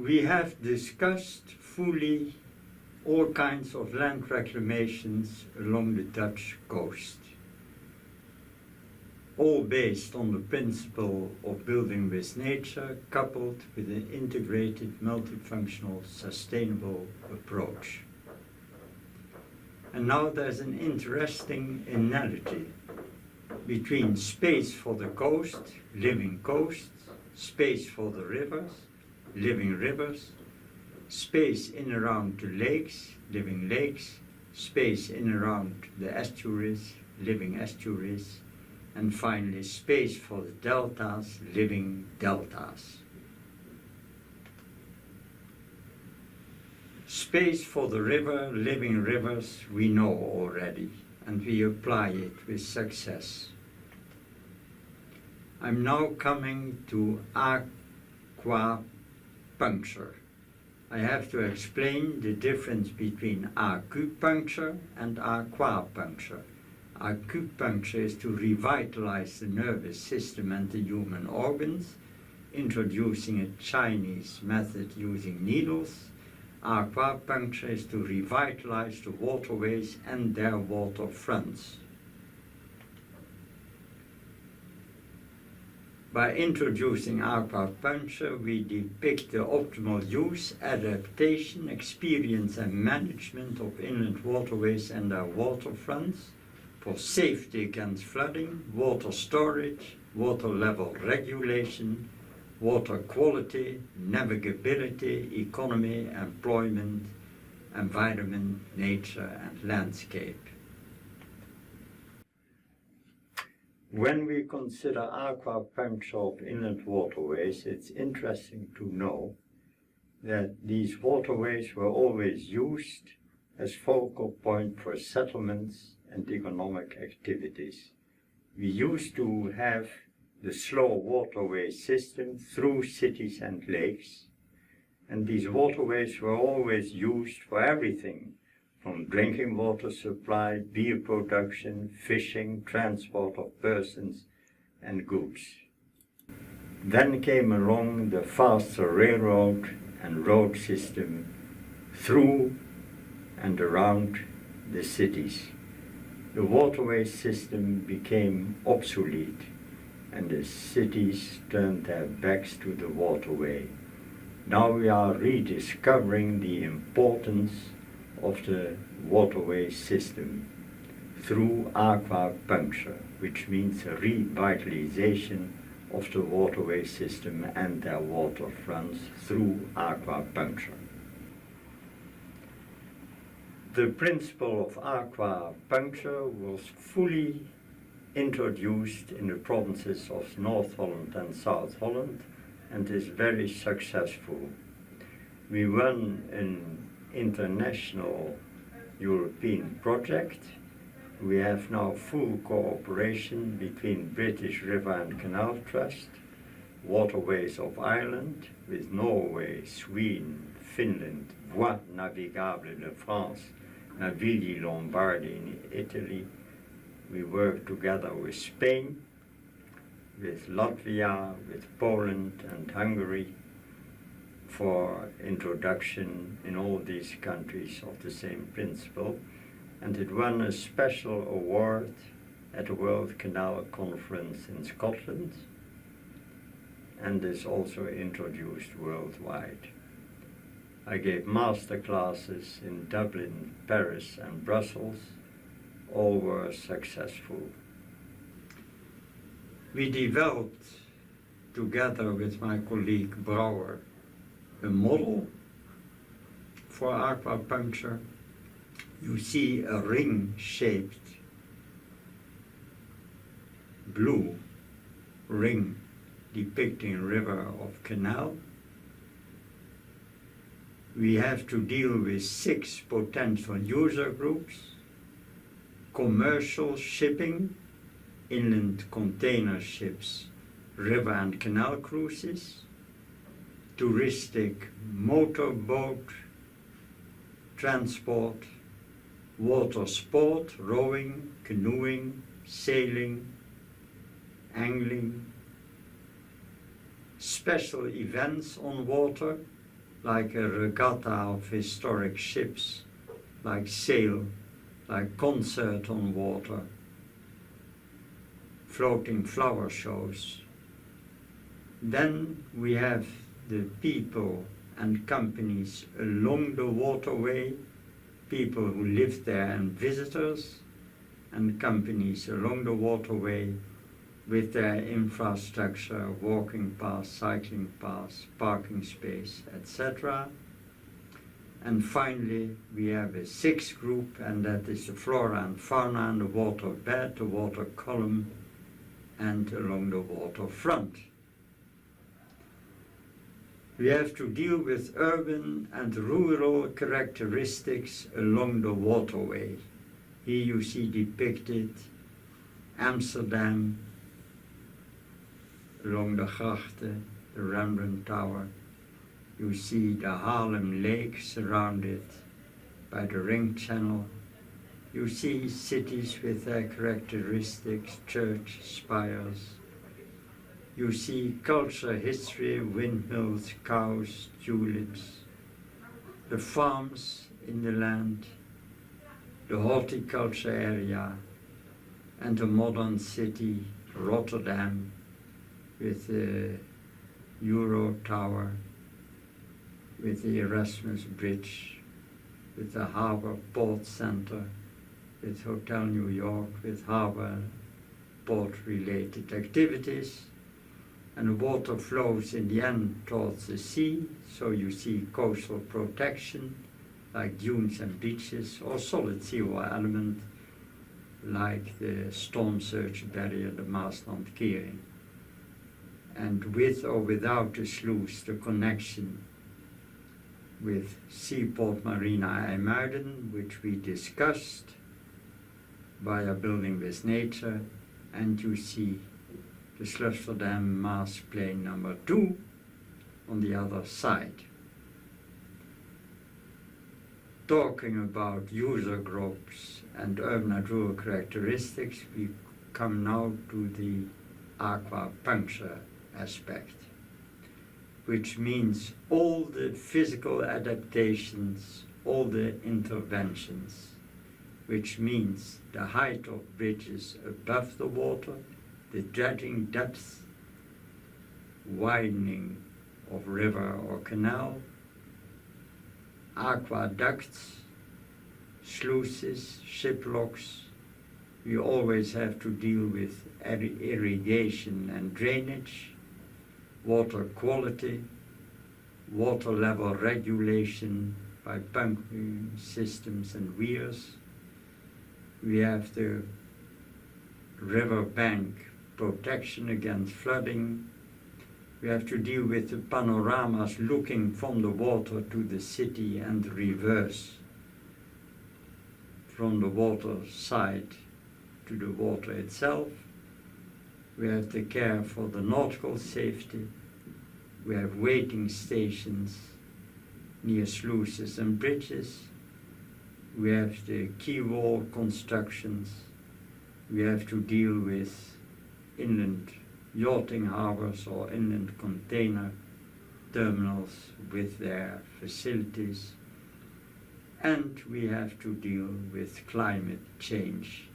We have discussed fully all kinds of land reclamations along the Dutch coast, all based on the principle of building with nature coupled with an integrated, multifunctional, sustainable approach. And now there's an interesting analogy between space for the coast, living coasts, space for the rivers, living rivers, space in around the lakes, living lakes, space in around the estuaries, living estuaries, and finally space for the deltas, living deltas. Space for the river, living rivers, we know already, and we apply it with success. I'm now coming to aquapuncture. I have to explain the difference between acupuncture and aquapuncture. Acupuncture is to revitalize the nervous system and the human organs, introducing a Chinese method using needles. Aquapuncture is to revitalize the waterways and their waterfronts. By introducing aquapuncture, we depict the optimal use, adaptation, experience and management of inland waterways and their waterfronts for safety against flooding, water storage, water level regulation, water quality, navigability, economy, employment, environment, nature and landscape. When we consider aquapuncture of inland waterways, it's interesting to know that these waterways were always used as focal point for settlements and economic activities. We used to have the slow waterway system through cities and lakes, and these waterways were always used for everything, from drinking water supply, beer production, fishing, transport of persons and goods. Then came along the faster railroad and road system through and around the cities. The waterway system became obsolete and the cities turned their backs to the waterway. Now we are rediscovering the importance of the waterway system through aquapuncture, which means a revitalization of the waterway system and their waterfronts through aquapuncture. The principle of aquapuncture was fully introduced in the provinces of North Holland and South Holland and is very successful. We run an international European project. We have now full cooperation between British River and Canal Trust, Waterways of Ireland, with Norway, Sweden, Finland, Voies Navigables de France, Navigli Lombardi in Italy. We work together with Spain, with Latvia, with Poland and Hungary for introduction in all these countries of the same principle. And it won a special award at the World Canal Conference in Scotland and is also introduced worldwide. I gave master classes in Dublin, Paris and Brussels. All were successful. We developed, together with my colleague Brouwer, a model for aquapuncture. You see a ring-shaped blue ring depicting a river of canal. We have to deal with 6 potential user groups: commercial shipping, inland container ships, river and canal cruises, touristic motorboat transport, water sport, rowing, canoeing, sailing, angling, special events on water, like a regatta of historic ships, like sail, like concert on water, floating flower shows. Then we have the people and companies along the waterway, people who live there and visitors, and companies along the waterway with their infrastructure, walking paths, cycling paths, parking space, etc. And finally, we have a sixth group, and that is the flora and fauna and the water bed, the water column, and along the waterfront. We have to deal with urban and rural characteristics along the waterway. Here you see depicted Amsterdam, along the grachten, the Rembrandt Tower. You see the Haarlem Lake surrounded by the Ring Channel. You see cities with their characteristics, church spires. You see culture, history, windmills, cows, tulips, the farms in the land, the horticulture area, and the modern city, Rotterdam, with the Euro Tower, with the Erasmus Bridge, with the Harbor Port Center, with Hotel New York, with harbor port-related activities. And the water flows in the end towards the sea, so you see coastal protection, like dunes and beaches, or solid seawall element, like the storm surge barrier, the Maasland Kering. And with or without the sluice, the connection with Seaport Marina IJmuiden, which we discussed via Building with Nature, and you see the Sluisdam Maas Plane number 2 on the other side. Talking about user groups and urban and rural characteristics, we come now to the aquapuncture aspect, which means all the physical adaptations, all the interventions, which means the height of bridges above the water, the dredging depth, widening of river or canal, aqueducts, sluices, ship locks. We always have to deal with irrigation and drainage, water quality, water level regulation by pumping systems and weirs. We have the river bank protection against flooding. We have to deal with the panoramas looking from the water to the city and reverse, from the water side to the water itself. We have the care for the nautical safety. We have waiting stations near sluices and bridges. We have the quay wall constructions. We have to deal with inland yachting harbors or inland container terminals with their facilities. And we have to deal with climate change,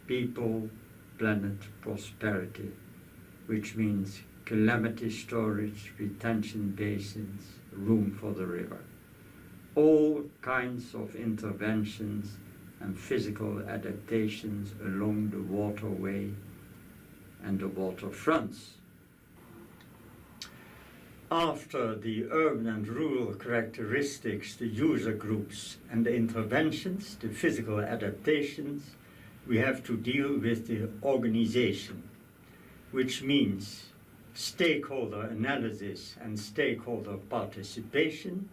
people, planet, prosperity, which means calamity storage, retention basins, room for the river. All kinds of interventions and physical adaptations along the waterway and the waterfronts. After the urban and rural characteristics, the user groups and the interventions, the physical adaptations, we have to deal with the organization, which means stakeholder analysis and stakeholder participation,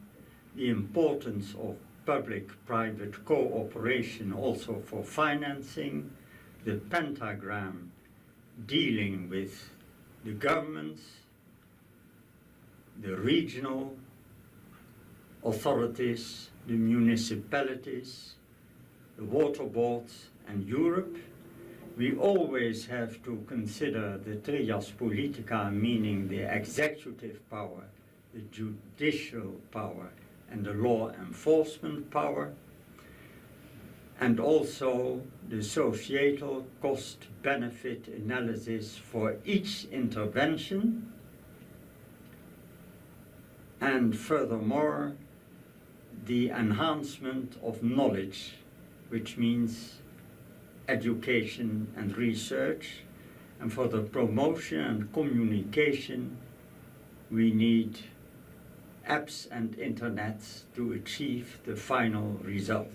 the importance of public-private cooperation also for financing, the pentagram dealing with the governments, the regional authorities, the municipalities, the water boards, and Europe. We always have to consider the trias politica, meaning the executive power, the judicial power and the law enforcement power, and also the societal cost-benefit analysis for each intervention, and furthermore the enhancement of knowledge, which means education and research, and for the promotion and communication we need apps and internets to achieve the final result.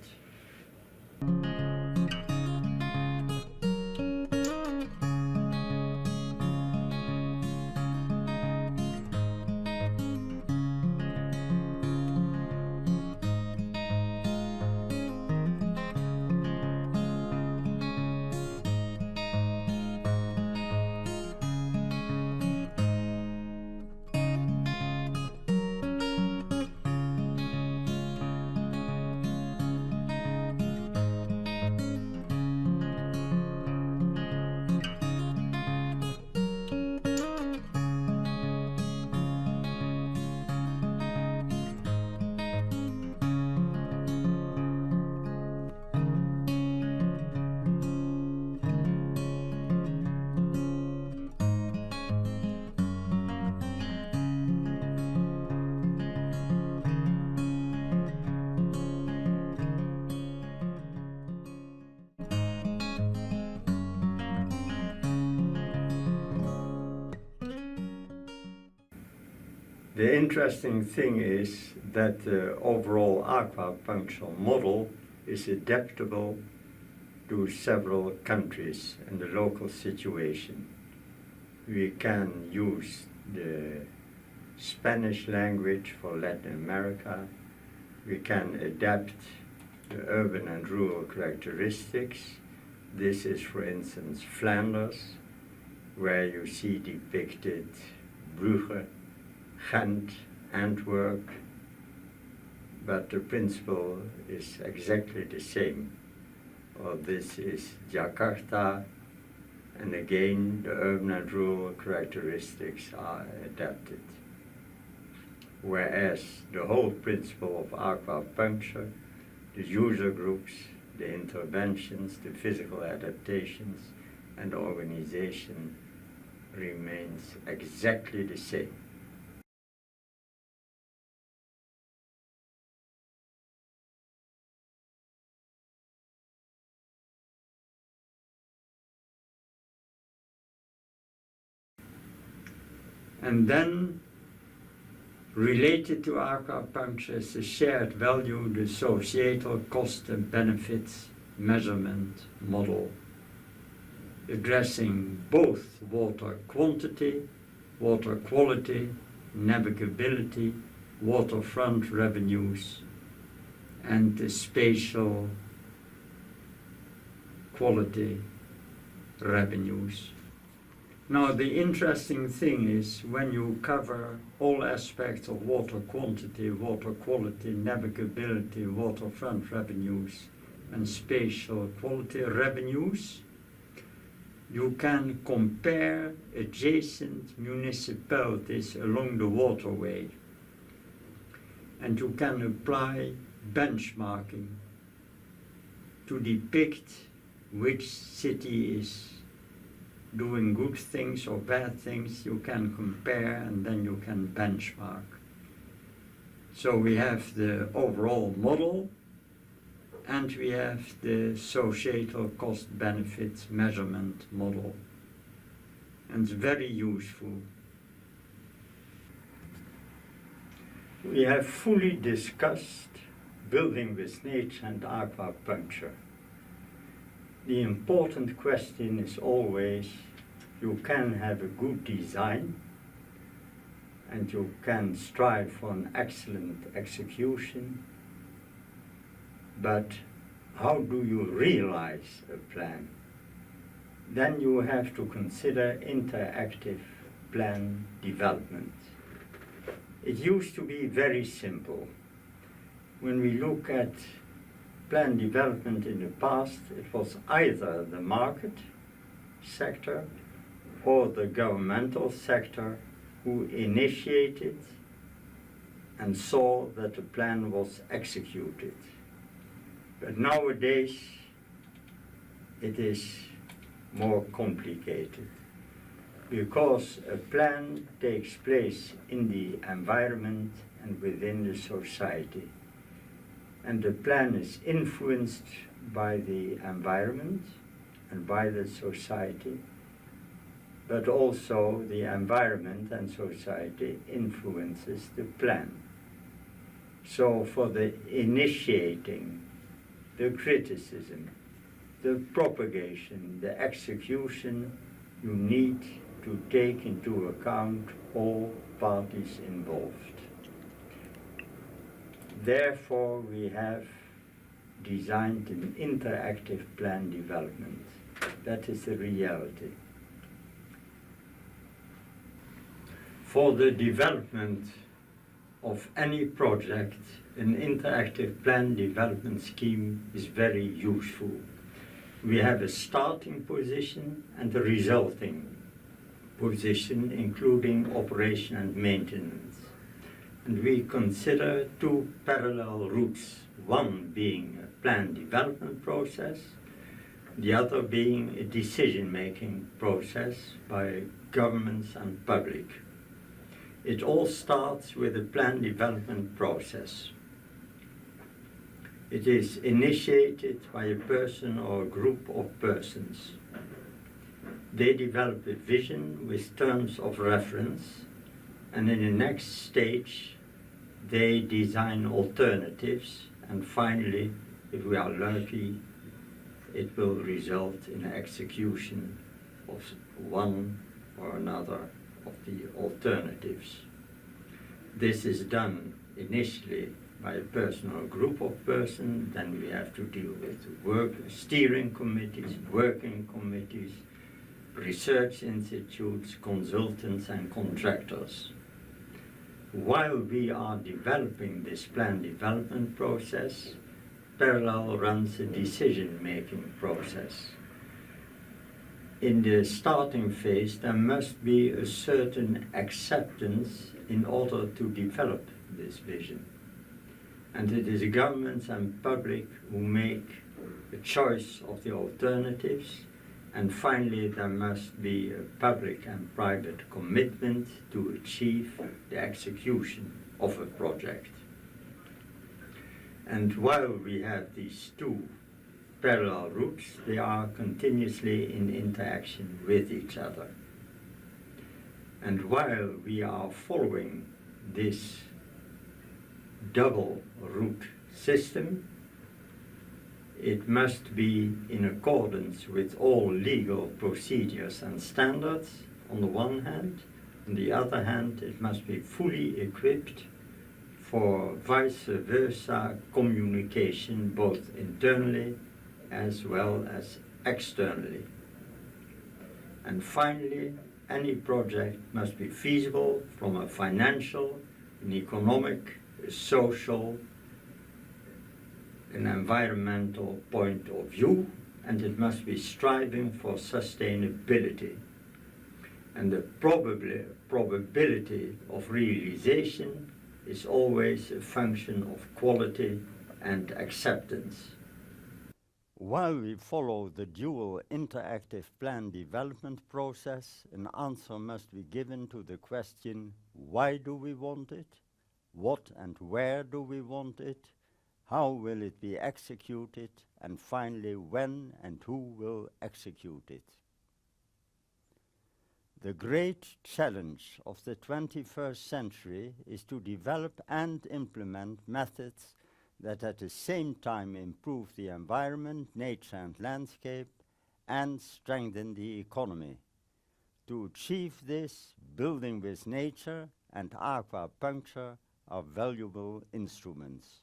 The interesting thing is that the overall aquapuncture model is adaptable to several countries and the local situation. We can use the Spanish language for Latin America. We can adapt the urban and rural characteristics. This is, for instance, Flanders, where you see depicted Brugge, Ghent, Antwerp, but the principle is exactly the same. Or this is Jakarta, and again the urban and rural characteristics are adapted. Whereas the whole principle of aquapuncture, the user groups, the interventions, the physical adaptations, and the organization remains exactly the same. And then, related to aquapuncture is the shared value, the societal cost and benefits measurement model, addressing both water quantity, water quality, navigability, waterfront revenues, and the spatial quality revenues. Now, the interesting thing is when you cover all aspects of water quantity, water quality, navigability, waterfront revenues, and spatial quality revenues, you can compare adjacent municipalities along the waterway, and you can apply benchmarking to depict which city is doing good things or bad things. You can compare and then you can benchmark. So we have the overall model and we have the societal cost benefits measurement model, and it's very useful. We have fully discussed building with nature and aquapuncture. The important question is always, you can have a good design and you can strive for an excellent execution, but how do you realize a plan? Then you have to consider interactive plan development. It used to be very simple. When we look at plan development in the past, it was either the market sector or the governmental sector who initiated and saw that the plan was executed. But nowadays it is more complicated, because a plan takes place in the environment and within the society. And the plan is influenced by the environment and by the society, but also the environment and society influences the plan. So for the initiating, the criticism, the propagation, the execution, you need to take into account all parties involved. Therefore, we have designed an interactive plan development. That is the reality. For the development of any project, an interactive plan development scheme is very useful. We have a starting position and a resulting position, including operation and maintenance. And we consider two parallel routes, one being a plan development process, the other being a decision-making process by governments and public. It all starts with a plan development process. It is initiated by a person or a group of persons. They develop a vision with terms of reference, and in the next stage they design alternatives, and finally, if we are lucky, it will result in execution of one or another of the alternatives. This is done initially by a person or a group of persons. Then we have to deal with steering committees, working committees, research institutes, consultants and contractors. While we are developing this plan development process, parallel runs a decision-making process. In the starting phase, there must be a certain acceptance in order to develop this vision. And it is governments and public who make a choice of the alternatives, and finally there must be a public and private commitment to achieve the execution of a project. And while we have these two parallel routes, they are continuously in interaction with each other. And while we are following this double route system, it must be in accordance with all legal procedures and standards on the one hand. On the other hand, it must be fully equipped for vice versa communication, both internally as well as externally. And finally, any project must be feasible from a financial, an economic, a social, an environmental point of view, and it must be striving for sustainability. And the probability of realization is always a function of quality and acceptance. While we follow the dual interactive plan development process, an answer must be given to the question, why do we want it? What and where do we want it? How will it be executed? And finally, when and who will execute it? The great challenge of the 21st century is to develop and implement methods that at the same time improve the environment, nature and landscape, and strengthen the economy. To achieve this, building with nature and aquapuncture are valuable instruments.